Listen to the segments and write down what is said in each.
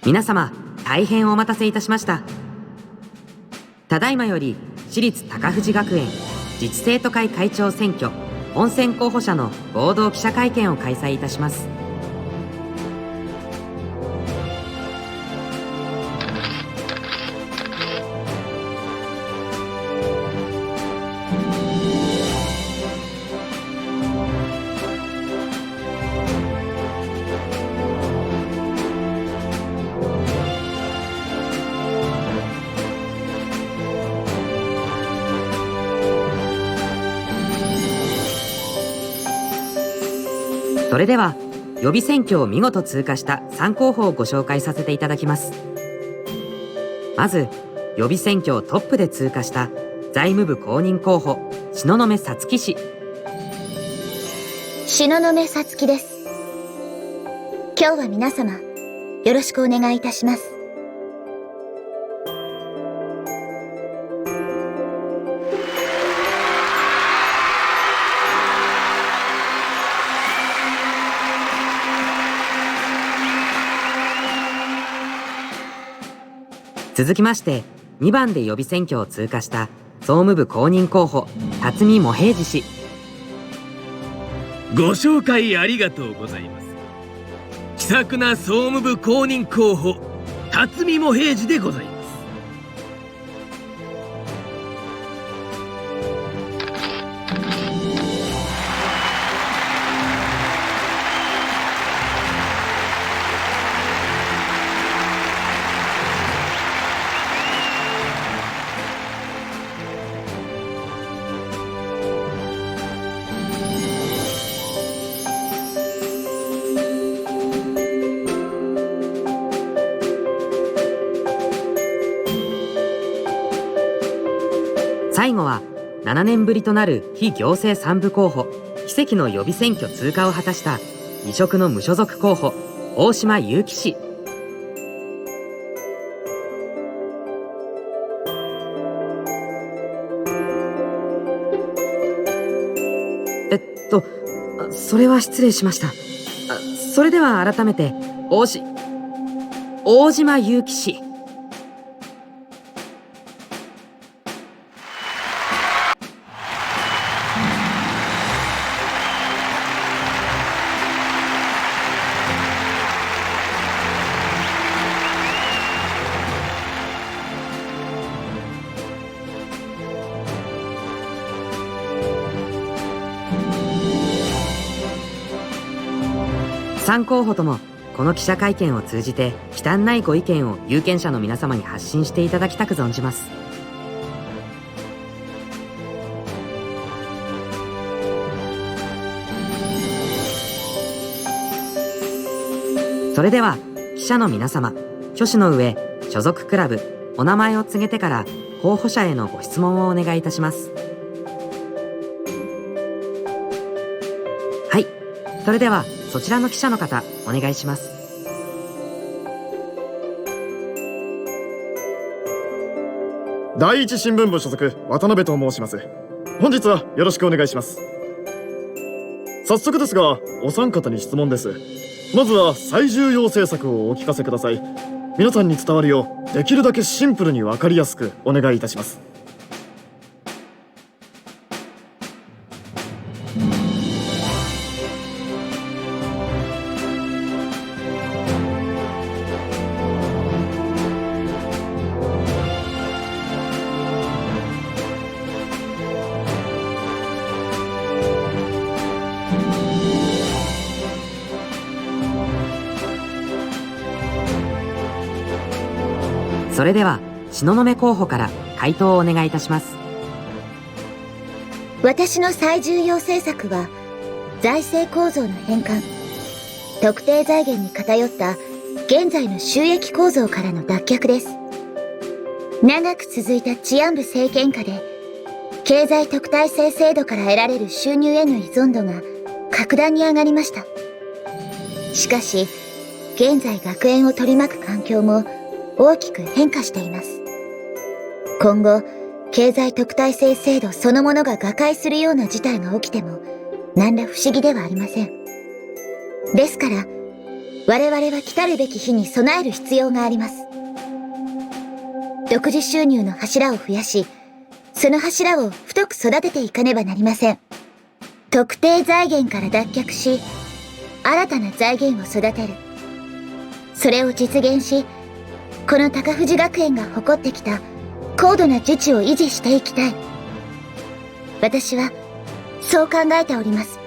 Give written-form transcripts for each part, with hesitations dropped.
皆様、大変お待たせいたしました。ただいまより私立高藤学園自治生徒会会長選挙本選候補者の合同記者会見を開催いたします。それでは予備選挙を見事通過した3候補をご紹介させていただきます。まず予備選挙をトップで通過した財務部公認候補東雲さつき氏。東雲さつきです。今日は皆様よろしくお願いいたします。続きまして2番で予備選挙を通過した総務部公認候補辰巳茂平次氏。ご紹介ありがとうございます。気さくな総務部公認候補辰巳茂平次でございます。最後は7年ぶりとなる非行政3部候補奇跡の予備選挙通過を果たした異色の無所属候補大島祐樹氏。それは失礼しました。それでは改めて大島祐樹氏。3候補ともこの記者会見を通じて忌憚ないご意見を有権者の皆様に発信していただきたく存じます。それでは記者の皆様、挙手の上所属クラブお名前を告げてから候補者へのご質問をお願いいたします。はい、それではそちらの記者の方お願いします。第一新聞部所属渡辺と申します。本日はよろしくお願いします。早速ですがお三方に質問です。まずは最重要政策をお聞かせください。皆さんに伝わるようできるだけシンプルに分かりやすくお願いいたします。それでは東雲候補から回答をお願いいたします。私の最重要政策は財政構造の変換、特定財源に偏った現在の収益構造からの脱却です。長く続いた治安部政権下で経済特待生制度から得られる収入への依存度が格段に上がりました。しかし現在学園を取り巻く環境も大きく変化しています。今後、経済特待生制度そのものが瓦解するような事態が起きても、何ら不思議ではありません。ですから、我々は来たるべき日に備える必要があります。独自収入の柱を増やし、その柱を太く育てていかねばなりません。特定財源から脱却し、新たな財源を育てる。それを実現し、この高藤学園が誇ってきた高度な自治を維持していきたい。私はそう考えております。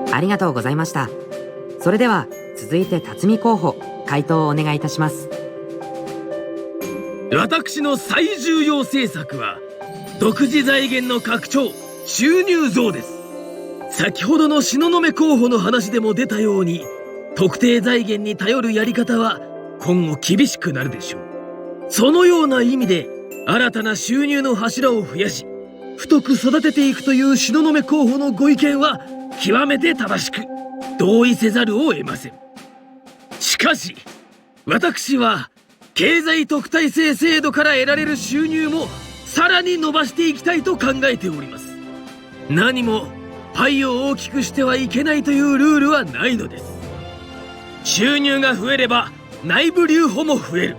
ありがとうございました。それでは続いて辰巳候補、回答をお願いいたします。私の最重要政策は独自財源の拡張、収入増です。先ほどの東雲候補の話でも出たように、特定財源に頼るやり方は今後厳しくなるでしょう。そのような意味で新たな収入の柱を増やし、太く育てていくという東雲候補のご意見は極めて正しく、同意せざるを得ません。しかし私は経済特待生制度から得られる収入もさらに伸ばしていきたいと考えております。何もパイを大きくしてはいけないというルールはないのです。収入が増えれば内部留保も増える。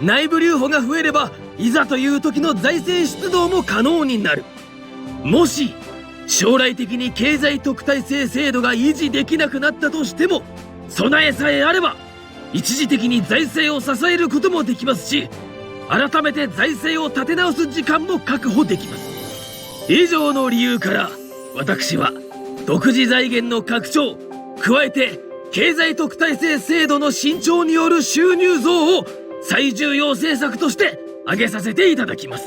内部留保が増えればいざという時の財政出動も可能になる。もし将来的に経済特待生制度が維持できなくなったとしても、備えさえあれば一時的に財政を支えることもできますし、改めて財政を立て直す時間も確保できます。以上の理由から私は独自財源の拡張、加えて経済特待生制度の伸長による収入増を最重要政策として挙げさせていただきます。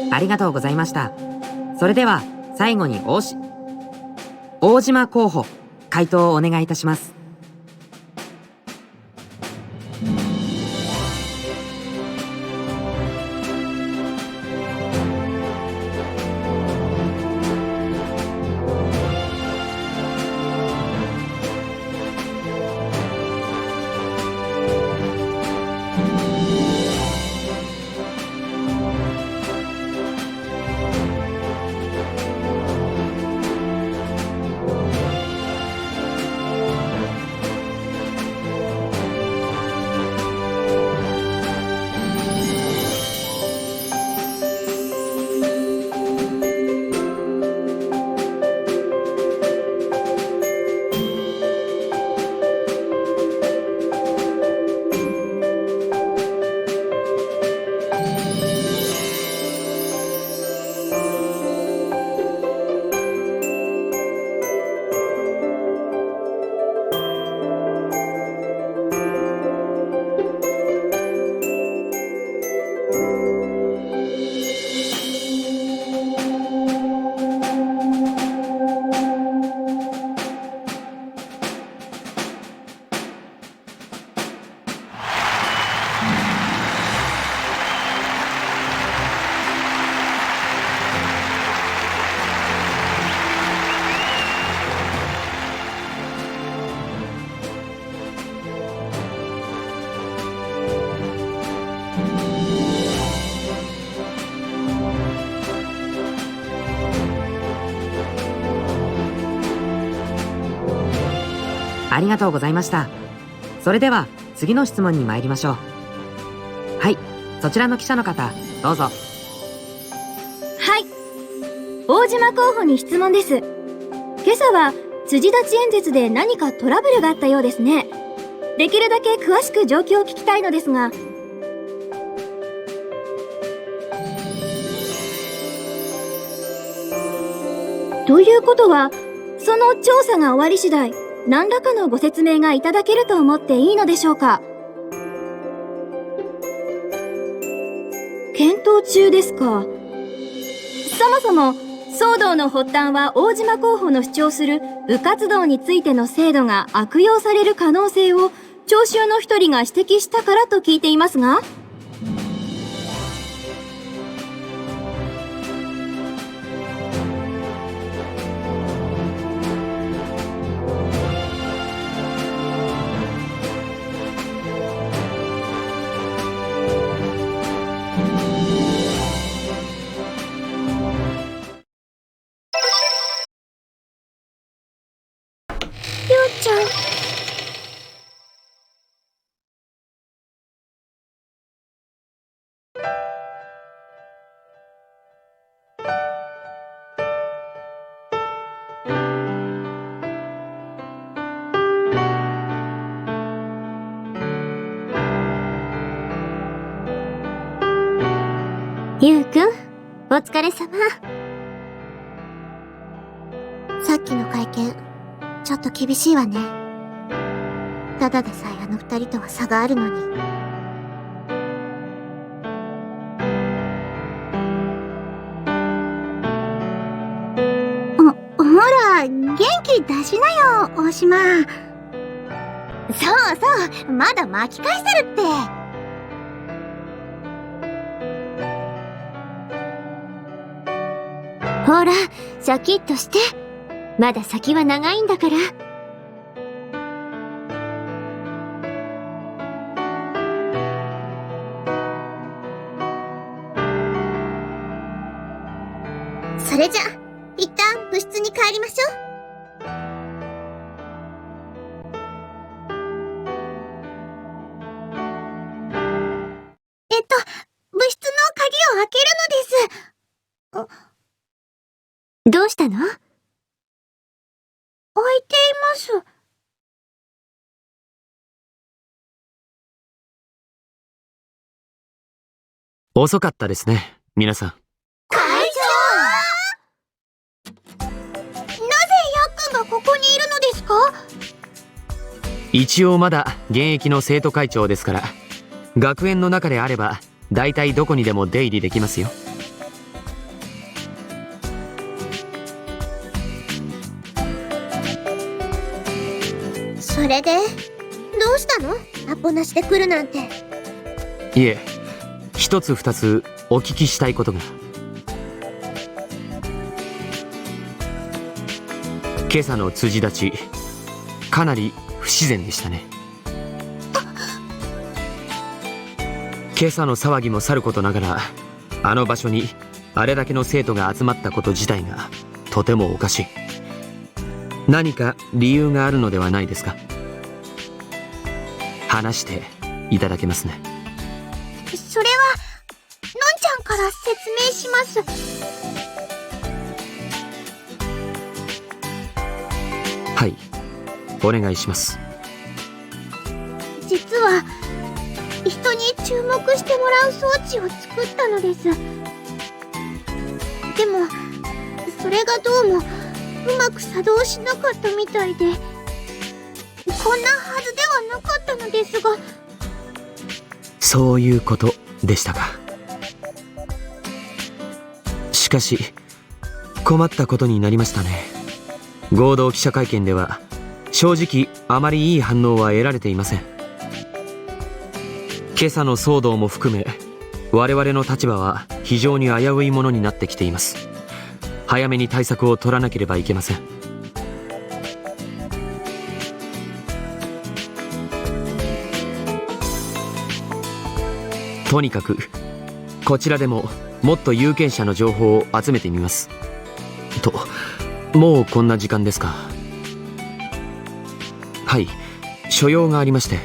ありがとうございました。それでは最後に大島候補、回答をお願いいたします。ありがとうございました。それでは次の質問に参りましょう。はい、そちらの記者の方、どうぞ。はい。大島候補に質問です。今朝は辻立ち演説で何かトラブルがあったようですね。できるだけ詳しく状況を聞きたいのですが。ということは、その調査が終わり次第、何らかのご説明がいただけると思っていいのでしょうか。検討中ですか。そもそも、騒動の発端は大島候補の主張する部活動についての制度が悪用される可能性を聴衆の一人が指摘したからと聞いていますが。りょうちゃん。ゆうくん、お疲れ様。さっきの会見、ちょっと厳しいわね。ただでさえあの二人とは差があるのに。ほら、元気出しなよ、大島。そうそう、まだ巻き返せるって。ほら、シャキッとして。まだ先は長いんだから。それじゃ、一旦部室に帰りましょう。部室の鍵を開けるのです。どうしたの？開いています。遅かったですね、皆さん。会長！なぜヤックンがここにいるのですか？一応まだ現役の生徒会長ですから、学園の中であれば大体どこにでも出入りできますよ。それで、どうしたの？アポなしで来るなんて。いえ、一つ二つお聞きしたいことが。今朝の辻立ち、かなり不自然でしたね。今朝の騒ぎもさることながら、あの場所にあれだけの生徒が集まったこと自体がとてもおかしい。何か理由があるのではないですか？話していただけますね。それは、のんちゃんから説明します。はい、お願いします。実は、人に注目してもらう装置を作ったのです。でも、それがどうも、うまく作動しなかったみたいで、こんなはずではなかったのですが。そういうことでしたか。しかし、困ったことになりましたね。合同記者会見では、正直あまりいい反応は得られていません。今朝の騒動も含め、我々の立場は非常に危ういものになってきています。早めに対策を取らなければいけません。とにかくこちらでももっと有権者の情報を集めてみます。と、もうこんな時間ですか。はい、所用がありまして。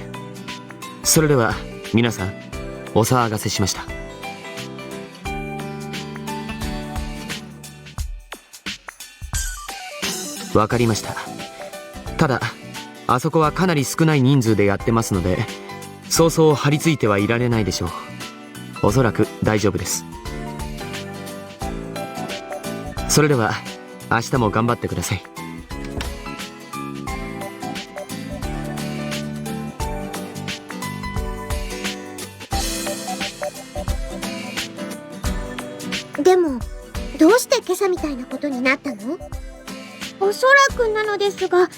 それでは皆さん、お騒がせしました。わかりました。ただ、あそこはかなり少ない人数でやってますので、そうそう張り付いてはいられないでしょう。おそらく大丈夫です。それでは明日も頑張ってください。でも、どうして今朝みたいなことになったの？おそらくなのですが、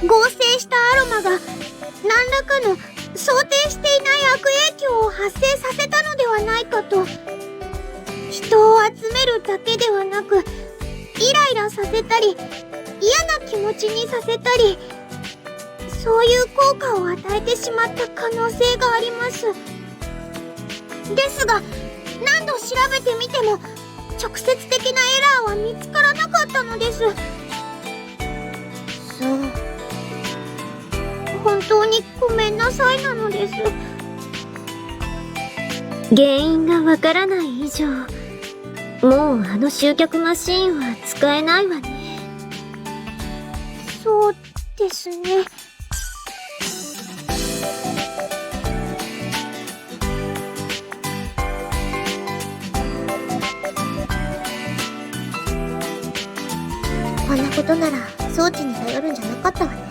合成したアロマが何らかの想定していない悪影響を発生させたのではないかと。人を集めるだけではなく、イライラさせたり、嫌な気持ちにさせたり、そういう効果を与えてしまった可能性があります。ですが、何度調べてみても直接的なエラーは見つからなかったのです。そう。本当にごめんなさいなのです。原因がわからない以上、もうあの集客マシーンは使えないわね。そうですね。こんなことなら装置に頼るんじゃなかったわね。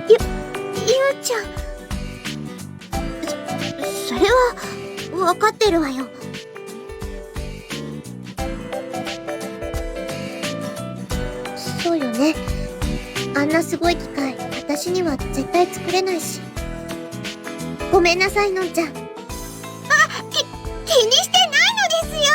ゆうちゃん。それは、わかってるわよ。そうよね。あんなすごい機械、私には絶対作れないし。ごめんなさい、のんちゃん。気にしてないのですよ。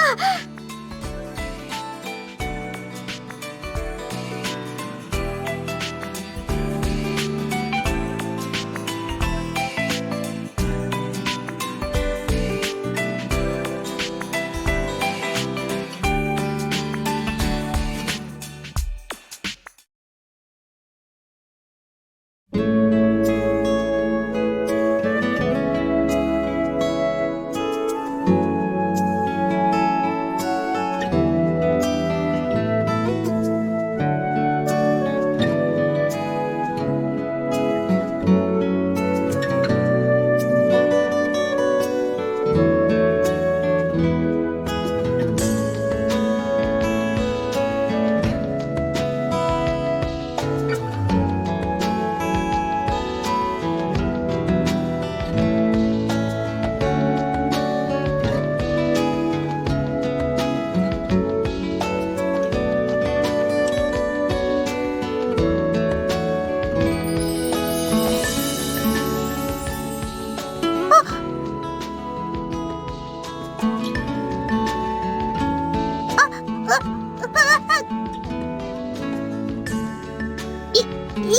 いえ、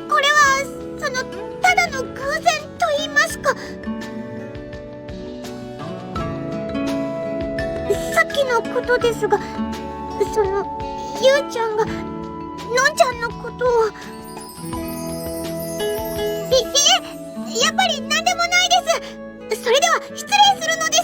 これは、ただの偶然と言いますか。さっきのことですが、ゆうちゃんが、のんちゃんのことを。いえ、やっぱり何でもないです。それでは、失礼するのです。